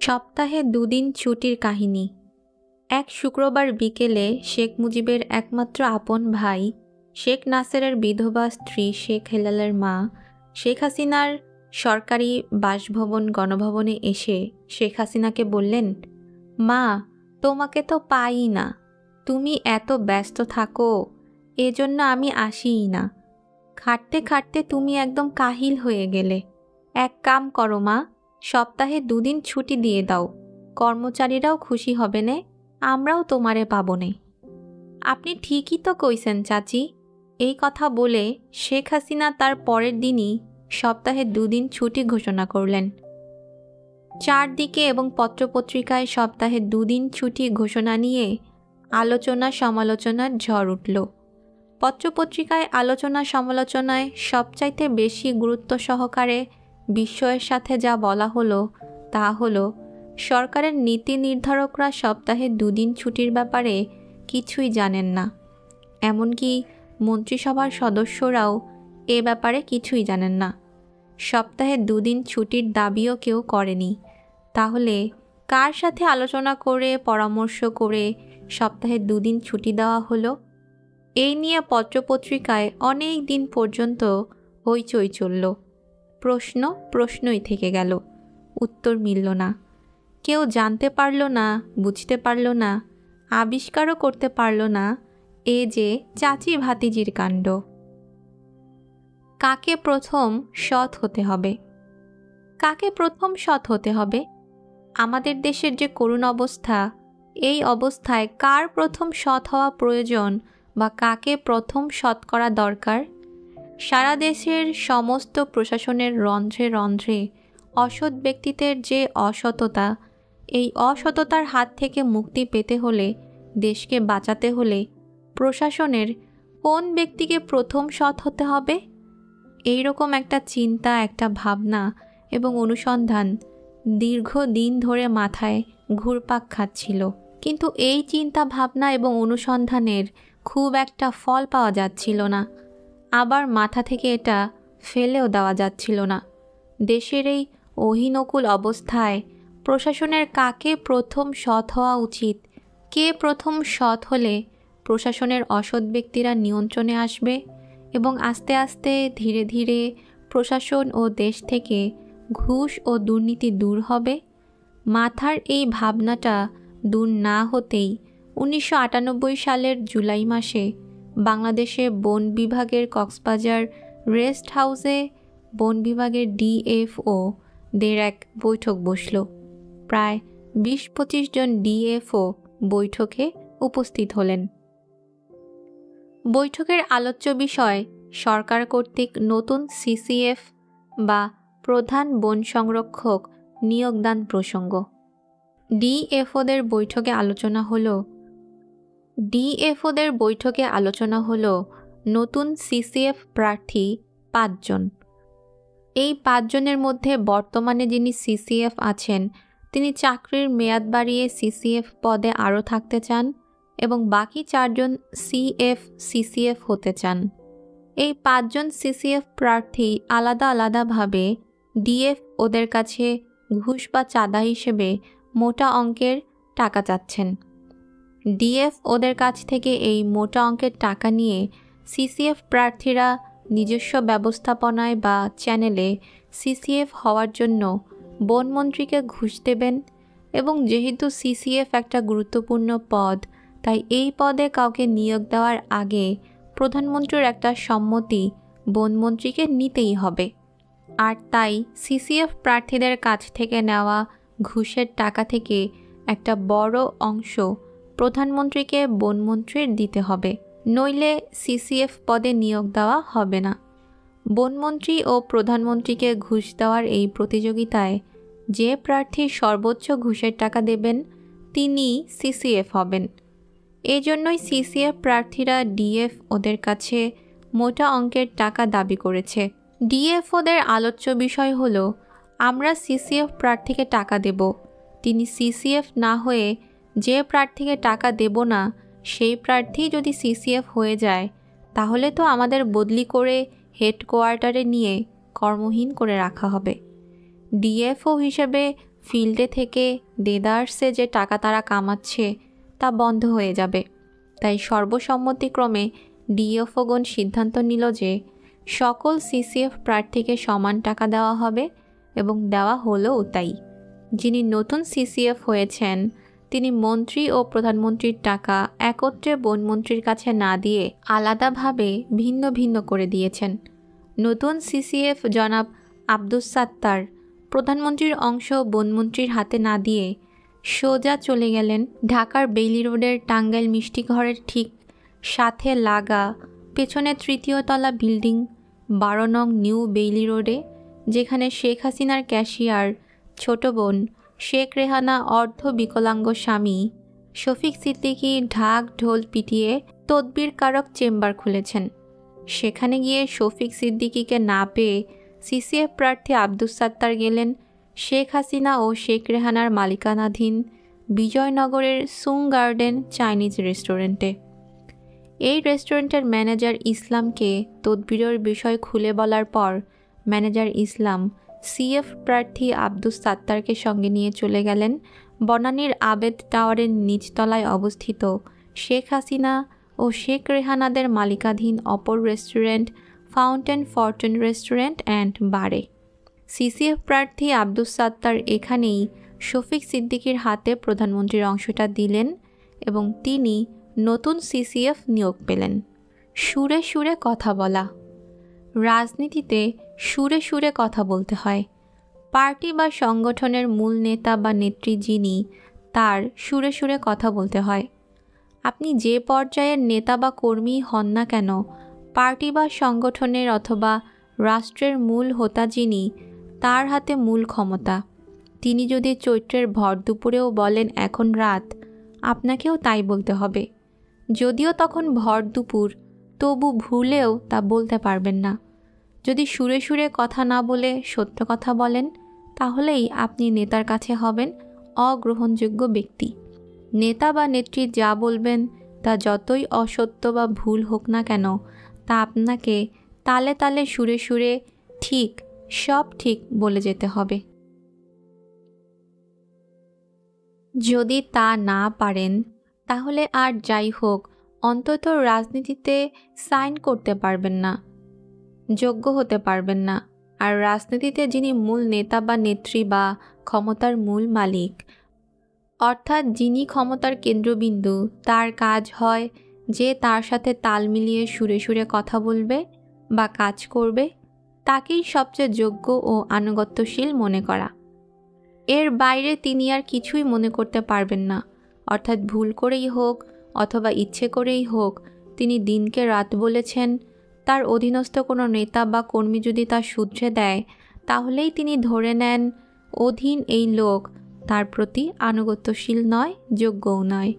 সপ্তাহে দুদিন ছুটির কাহিনী। এক শুক্রবার বিকেলে শেখ মুজিবের একমাত্র আপন ভাই শেখ নাসেরের বিধবা স্ত্রী শেখ হেলালের মা শেখ হাসিনার সরকারি বাসভবন গণভবনে এসে শেখ হাসিনাকে বললেন, মা, তোমাকে তো পাই না, তুমি এত ব্যস্ত থাকো, এজন্য আমি আসিই না। খাটতে খাটতে তুমি একদম কাহিল হয়ে গেলে। এক কাম করো মা, সপ্তাহে দুদিন ছুটি দিয়ে দাও, কর্মচারীরাও খুশি হবে নে, আমরাও তোমারে পাবো নে। আপনি ঠিকই তো কইছেন চাচি। এই কথা বলে শেখ হাসিনা তার পরের দিনই সপ্তাহে দুদিন ছুটি ঘোষণা করলেন। চারদিকে এবং পত্রপত্রিকায় সপ্তাহে দুদিন ছুটি ঘোষণা নিয়ে আলোচনা সমালোচনার ঝড় উঠল। পত্রপত্রিকায় আলোচনা সমালোচনায় সবচাইতে বেশি গুরুত্ব সহকারে বিস্ময়ের সাথে যা বলা হলো তা হলো, সরকারের নীতি নির্ধারকরা সপ্তাহে দুদিন ছুটির ব্যাপারে কিছুই জানেন না। এমনকি মন্ত্রিসভার সদস্যরাও এ ব্যাপারে কিছুই জানেন না। সপ্তাহে দুদিন ছুটির দাবিও কেউ করেনি। তাহলে কার সাথে আলোচনা করে পরামর্শ করে সপ্তাহে দুদিন ছুটি দেওয়া হলো? এই নিয়ে পত্রপত্রিকায় অনেক দিন পর্যন্ত হইচই চলল। প্রশ্ন প্রশ্নই থেকে গেল, উত্তর মিলল না। কেউ জানতে পারল না, বুঝতে পারল না, আবিষ্কারও করতে পারল না এ যে চাচি ভাতিজির কাণ্ড। কাকে প্রথম সৎ হতে হবে? কাকে প্রথম সৎ হতে হবে? আমাদের দেশের যে করুণ অবস্থা, এই অবস্থায় কার প্রথম সৎ হওয়া প্রয়োজন বা কাকে প্রথম সৎ করা দরকার? সারা দেশের সমস্ত প্রশাসনের রন্ধ্রে রন্ধ্রে অসৎ ব্যক্তিদের যে অসততা, এই অসততার হাত থেকে মুক্তি পেতে হলে, দেশকে বাঁচাতে হলে প্রশাসনের কোন ব্যক্তিকে প্রথম সৎ হতে হবে? এই রকম একটা চিন্তা, একটা ভাবনা এবং অনুসন্ধান দীর্ঘদিন ধরে মাথায় ঘুরপাক খাচ্ছিল। কিন্তু এই চিন্তা ভাবনা এবং অনুসন্ধানের খুব একটা ফল পাওয়া যাচ্ছিল না। আবার মাথা থেকে এটা ফেলেও দেওয়া যাচ্ছিল না। দেশের এই অহিনকুল অবস্থায় প্রশাসনের কাকে প্রথম সৎ হওয়া উচিত, কে প্রথম সৎ হলে প্রশাসনের অসৎ ব্যক্তিরা নিয়ন্ত্রণে আসবে এবং আস্তে আস্তে ধীরে ধীরে প্রশাসন ও দেশ থেকে ঘুষ ও দুর্নীতি দূর হবে? মাথার এই ভাবনাটা দূর না হতেই 1998 সালের জুলাই মাসে বাংলাদেশে বন বিভাগের কক্সবাজার রেস্ট হাউসে বন বিভাগের ডিএফও দের এক বৈঠক বসল। প্রায় 20-25 জন ডিএফও বৈঠকে উপস্থিত হলেন। বৈঠকের আলোচ্য বিষয় সরকার কর্তৃক নতুন সিসিএফ বা প্রধান বন সংরক্ষক নিয়োগদান প্রসঙ্গ। ডিএফওদের বৈঠকে আলোচনা হলো নতুন সিসিএফ প্রার্থী 5 জন। এই 5 জনের মধ্যে বর্তমানে যিনি সিসিএফ আছেন তিনি চাকরির মেয়াদ বাড়িয়ে সিসিএফ পদে আরও থাকতে চান এবং বাকি 4 জন সিসিএফ হতে চান। এই 5 জন সিসিএফ প্রার্থী আলাদা আলাদাভাবে ডিএফ ওদের কাছে ঘুষ বা চাঁদা হিসেবে মোটা অঙ্কের টাকা চাচ্ছেন। ডিএফ ওদের কাছ থেকে এই মোটা অঙ্কের টাকা নিয়ে সিসিএফ প্রার্থীরা নিজস্ব ব্যবস্থাপনায় বা চ্যানেলে সিসিএফ হওয়ার জন্য বনমন্ত্রীকে ঘুষ দেবেন এবং যেহেতু সিসিএফ একটা গুরুত্বপূর্ণ পদ, তাই এই পদে কাউকে নিয়োগ দেওয়ার আগে প্রধানমন্ত্রীর একটা সম্মতি বনমন্ত্রীকে নিতেই হবে। আর তাই সিসিএফ প্রার্থীদের কাছ থেকে নেওয়া ঘুষের টাকা থেকে একটা বড় অংশ প্রধানমন্ত্রীকে বনমন্ত্রীর দিতে হবে, নইলে সিসিএফ পদে নিয়োগ দেওয়া হবে না। বনমন্ত্রী ও প্রধানমন্ত্রীকে ঘুষ দেওয়ার এই প্রতিযোগিতায় যে প্রার্থী সর্বোচ্চ ঘুষের টাকা দেবেন তিনি সিসিএফ হবেন। এই জন্যই সিসিএফ প্রার্থীরা ডিএফ ওদের কাছে মোটা অঙ্কের টাকা দাবি করেছে। ডিএফ ওদের আলোচ্য বিষয় হলো, আমরা সিসিএফ প্রার্থীকে টাকা দেব, তিনি সিসিএফ না হয়ে যে প্রার্থীকে টাকা দেব না সেই প্রার্থী যদি সিসিএফ হয়ে যায় তাহলে তো আমাদের বদলি করে হেডকোয়ার্টারে নিয়ে কর্মহীন করে রাখা হবে। ডিএফও হিসেবে ফিল্ডে থেকে দেদারসে যে টাকা তারা কামাচ্ছে তা বন্ধ হয়ে যাবে। তাই সর্বসম্মতিক্রমে ডিএফওগণ সিদ্ধান্ত নিল যে সকল সিসিএফ প্রার্থীকে সমান টাকা দেওয়া হবে এবং দেওয়া হলোও তাই। যিনি নতুন সিসিএফ হয়েছেন তিনি মন্ত্রী ও প্রধানমন্ত্রীর টাকা একত্রে বনমন্ত্রীর কাছে না দিয়ে আলাদাভাবে ভিন্ন ভিন্ন করে দিয়েছেন। নতুন সিসিএফ জনাব আব্দুস সাত্তার প্রধানমন্ত্রীর অংশ বনমন্ত্রীর হাতে না দিয়ে সোজা চলে গেলেন ঢাকার বেইলি রোডের টাঙ্গাইল মিষ্টি ঘরের ঠিক সাথে লাগা পেছনে ৩য় তলা বিল্ডিং ১২ নং নিউ বেইলি রোডে, যেখানে শেখ হাসিনার ক্যাশিয়ার ছোট বোন শেখ রেহানা অর্ধ বিকলাঙ্গ স্বামী শফিক সিদ্দিকী ঢাক ঢোল পিটিয়ে তদবিরকারক চেম্বার খুলেছেন। সেখানে গিয়ে শফিক সিদ্দিকীকে না পেয়ে সিসিএফ প্রার্থী আব্দুস সাত্তার গেলেন শেখ হাসিনা ও শেখ রেহানার মালিকানাধীন বিজয়নগরের সুং গার্ডেন চাইনিজ রেস্টুরেন্টে। এই রেস্টুরেন্টের ম্যানেজার ইসলামকে তদবিরের বিষয় খুলে বলার পর ম্যানেজার ইসলাম সিএফ প্রার্থী আব্দুস সাত্তারকে সঙ্গে নিয়ে চলে গেলেন বনানীর আবেদ টাওয়ারের নিচতলায় অবস্থিত শেখ হাসিনা ও শেখ রেহানাদের মালিকাধীন অপর restaurant fountain Fortune restaurant and বারে। সিসিএফ প্রার্থী আব্দুস সাত্তার এখানেই শফিক সিদ্দিকীর হাতে প্রধানমন্ত্রীর অংশটা দিলেন এবং তিনি নতুন সিসিএফ নিয়োগ পেলেন। সুরে সুরে কথা বলা। রাজনীতিতে সুরে সুরে কথা বলতে হয়। পার্টি বা সংগঠনের মূল নেতা বা নেত্রী যিনি, তার সুরে সুরে কথা বলতে হয়। আপনি যে পর্যায়ের নেতা বা কর্মী হন না কেন, পার্টি বা সংগঠনের অথবা রাষ্ট্রের মূল হোতা যিনি, তার হাতে মূল ক্ষমতা। তিনি যদি চৈত্রের ভর দুপুরেও বলেন এখন রাত, আপনাকেও তাই বলতে হবে। যদিও তখন ভর দুপুর, তবু ভুলেও তা বলতে পারবেন না। যদি সুরে সুরে কথা না বলে সত্য কথা বলেন, তাহলেই আপনি নেতার কাছে হবেন অগ্রহণযোগ্য ব্যক্তি। নেতা বা নেত্রী যা বলবেন তা যতই অসত্য বা ভুল হোক না কেন, তা আপনাকে তালে তালে সুরে সুরে ঠিক, সব ঠিক বলে যেতে হবে। যদি তা না পারেন, তাহলে আর যাই হোক অন্তত রাজনীতিতে সাইন করতে পারবেন না, যোগ্য হতে পারবেন না। আর রাজনীতিতে যিনি মূল নেতা বা নেত্রী বা ক্ষমতার মূল মালিক, অর্থাৎ যিনি ক্ষমতার কেন্দ্রবিন্দু, তার কাজ হয় যে তার সাথে তাল মিলিয়ে সুরে সুরে কথা বলবে বা কাজ করবে, তাকেই সবচেয়ে যোগ্য ও আনুগত্যশীল মনে করা। এর বাইরে তিনি আর কিছুই মনে করতে পারবেন না। অর্থাৎ ভুল করেই হোক অথবা ইচ্ছে করেই হোক, তিনি দিনকে রাত বলেছেন, তার অধীনস্থ কোনো নেতা বা কর্মী যদি তা শুধরে দেয়, তাহলেই তিনি ধরে নেন অধীন এই লোক তার প্রতি আনুগত্যশীল নয়, যোগ্যও নয়।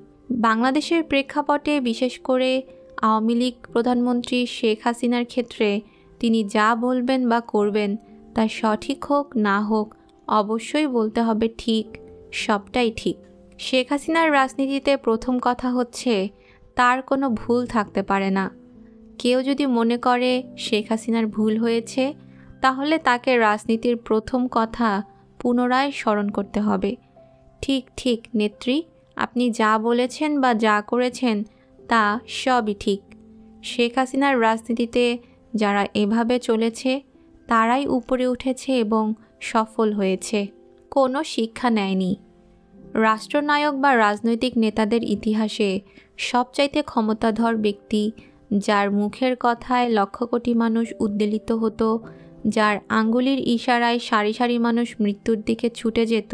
বাংলাদেশের প্রেক্ষাপটে বিশেষ করে আওয়ামী লীগ প্রধানমন্ত্রী শেখ হাসিনার ক্ষেত্রে তিনি যা বলবেন বা করবেন তা সঠিক হোক না হোক অবশ্যই বলতে হবে ঠিক, সবটাই ঠিক। শেখ হাসিনার রাজনীতিতে প্রথম কথা হচ্ছে তার কোনো ভুল থাকতে পারে না। কেউ যদি মনে করে শেখ হাসিনার ভুল হয়েছে, তাহলে তাকে রাজনীতির প্রথম কথা পুনরায় স্মরণ করতে হবে। ঠিক ঠিক নেত্রী, আপনি যা বলেছেন বা যা করেছেন তা সবই ঠিক। শেখ হাসিনার রাজনীতিতে যারা এভাবে চলেছে তারাই উপরে উঠেছে এবং সফল হয়েছে, কোনো শিক্ষা নেয়নি। রাষ্ট্রনায়ক বা রাজনৈতিক নেতাদের ইতিহাসে সবচাইতে ক্ষমতাধর ব্যক্তি, যার মুখের কথায় লক্ষ কোটি মানুষ উদ্বেলিত হতো, যার আঙ্গুলির ইশারায় সারি সারি মানুষ মৃত্যুর দিকে ছুটে যেত,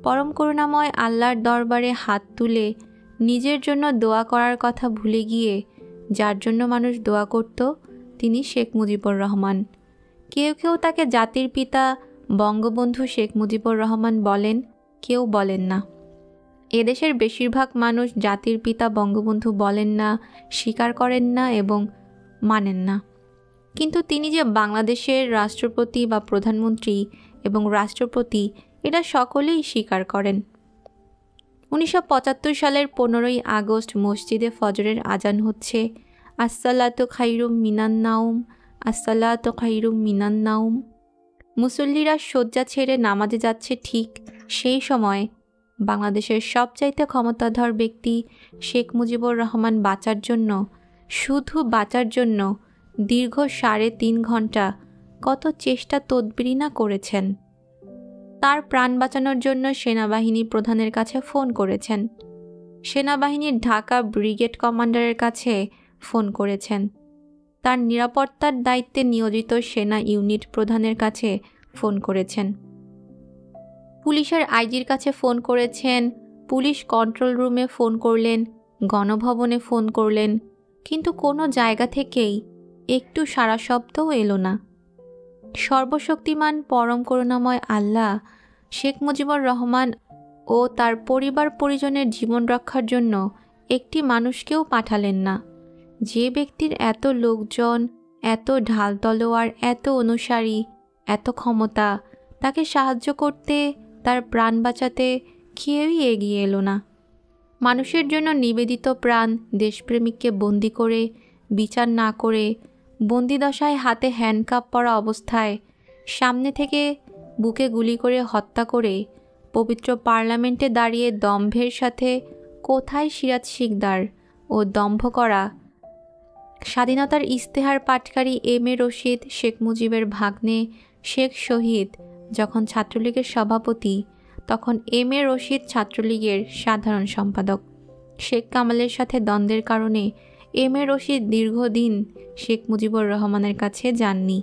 পরম করুণাময় আল্লাহর দরবারে হাত তুলে নিজের জন্য দোয়া করার কথা ভুলে গিয়ে যার জন্য মানুষ দোয়া করত, তিনি শেখ মুজিবুর রহমান। কেউ কেউ তাকে জাতির পিতা বঙ্গবন্ধু শেখ মুজিবুর রহমান বলেন, কেউ বলেন না। এদেশের বেশিরভাগ মানুষ জাতির পিতা বঙ্গবন্ধু বলেন না, স্বীকার করেন না এবং মানেন না। কিন্তু তিনি যে বাংলাদেশের রাষ্ট্রপতি বা প্রধানমন্ত্রী এবং রাষ্ট্রপতি, এটা সকলেই স্বীকার করেন। 1975 সালের 15ই আগস্ট মসজিদে ফজরের আজান হচ্ছে, আসসালাতু খাইরুম মিনান নাউম, আসসালাতু খাইরুম মিনান নাউম। মুসল্লিরা শয্যা ছেড়ে নামাজে যাচ্ছে ঠিক সেই সময় বাংলাদেশের সবচাইতে ক্ষমতাধর ব্যক্তি শেখ মুজিবুর রহমান বাঁচার জন্য, শুধু বাঁচার জন্য দীর্ঘ 3.5 ঘন্টা কত চেষ্টা তদবির না করেছেন। তার প্রাণ বাঁচানোর জন্য সেনাবাহিনী প্রধানের কাছে ফোন করেছেন, সেনাবাহিনীর ঢাকা ব্রিগেড কমান্ডারের কাছে ফোন করেছেন, তার নিরাপত্তার দায়িত্বে নিয়োজিত সেনা ইউনিট প্রধানের কাছে ফোন করেছেন, পুলিশের আইজির কাছে ফোন করেছেন, পুলিশ কন্ট্রোল রুমে ফোন করলেন, গণভবনে ফোন করলেন, কিন্তু কোনো জায়গা থেকেই একটু সাড়া শব্দও এলো না। সর্বশক্তিমান পরম করুণাময় আল্লাহ শেখ মুজিবুর রহমান ও তার পরিবার পরিজনের জীবন রক্ষার জন্য একটি মানুষকেও পাঠালেন না। যে ব্যক্তির এত লোকজন, এত ঢাল তলোয়ার, এত অনুসারী, এত ক্ষমতা, তাকে সাহায্য করতে, তার প্রাণ বাঁচাতে কেউই এগিয়ে এলো না। মানুষের জন্য নিবেদিত প্রাণ দেশপ্রেমিককে বন্দি করে, বিচার না করে, বন্দিদশায় হাতে হ্যান্ডকাপ পরা অবস্থায় সামনে থেকে বুকে গুলি করে হত্যা করে পবিত্র পার্লামেন্টে দাঁড়িয়ে দম্ভের সাথে কোথায় সিরাজ শিকদার ও দম্ভ করা স্বাধীনতার ইস্তেহার পাটকারী এম এ রশিদ, শেখ মুজিবের ভাগ্নে শেখ শহীদ যখন ছাত্রলীগের সভাপতি, তখন এম এ রশিদ ছাত্রলীগের সাধারণ সম্পাদক। শেখ কামালের সাথে দ্বন্দ্বের কারণে এম এ রশিদ দীর্ঘদিন শেখ মুজিবুর রহমানের কাছে যাননি।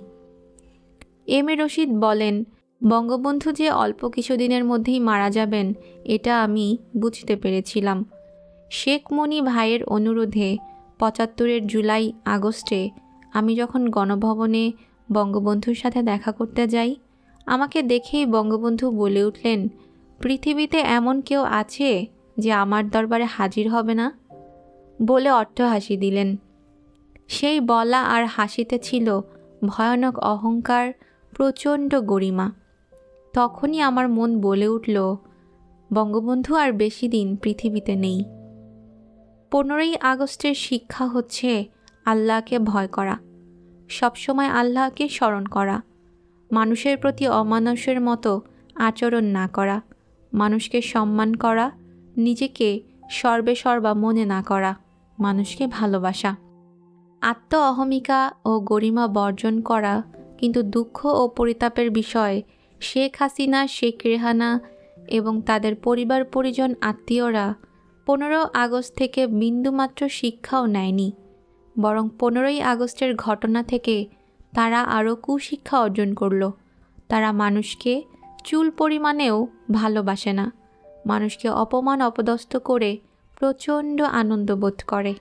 এম এ রশিদ বলেন, বঙ্গবন্ধু যে অল্প কিছুদিনের মধ্যেই মারা যাবেন এটা আমি বুঝতে পেরেছিলাম। শেখ মনি ভাইয়ের অনুরোধে 75-এর জুলাই আগস্টে আমি যখন গণভবনে বঙ্গবন্ধুর সাথে দেখা করতে যাই, আমাকে দেখেই বঙ্গবন্ধু বলে উঠলেন, পৃথিবীতে এমন কেউ আছে যে আমার দরবারে হাজির হবে না? বলে অট্টহাসি দিলেন। সেই বলা আর হাসিতে ছিল ভয়ানক অহংকার, প্রচণ্ড গরিমা। তখনই আমার মন বলে উঠল, বঙ্গবন্ধু আর বেশি দিন পৃথিবীতে নেই। 15ই আগস্টের শিক্ষা হচ্ছে আল্লাহকে ভয় করা, সবসময় আল্লাহকে স্মরণ করা, মানুষের প্রতি অমানুষের মতো আচরণ না করা, মানুষকে সম্মান করা, নিজেকে সর্বে সর্বা মনে না করা, মানুষকে ভালোবাসা, আত্ম অহমিকা ও গরিমা বর্জন করা। কিন্তু দুঃখ ও পরিতাপের বিষয়, শেখ হাসিনা, শেখ রেহানা এবং তাদের পরিবার পরিজন আত্মীয়রা 15 আগস্ট থেকে বিন্দুমাত্র শিক্ষাও নেয়নি, বরং 15ই আগস্টের ঘটনা থেকে তারা আরও কুশিক্ষা অর্জন করল। তারা মানুষকে চুল পরিমাণেও ভালোবাসে না, মানুষকে অপমান অপদস্থ করে প্রচণ্ড আনন্দ বোধ করে।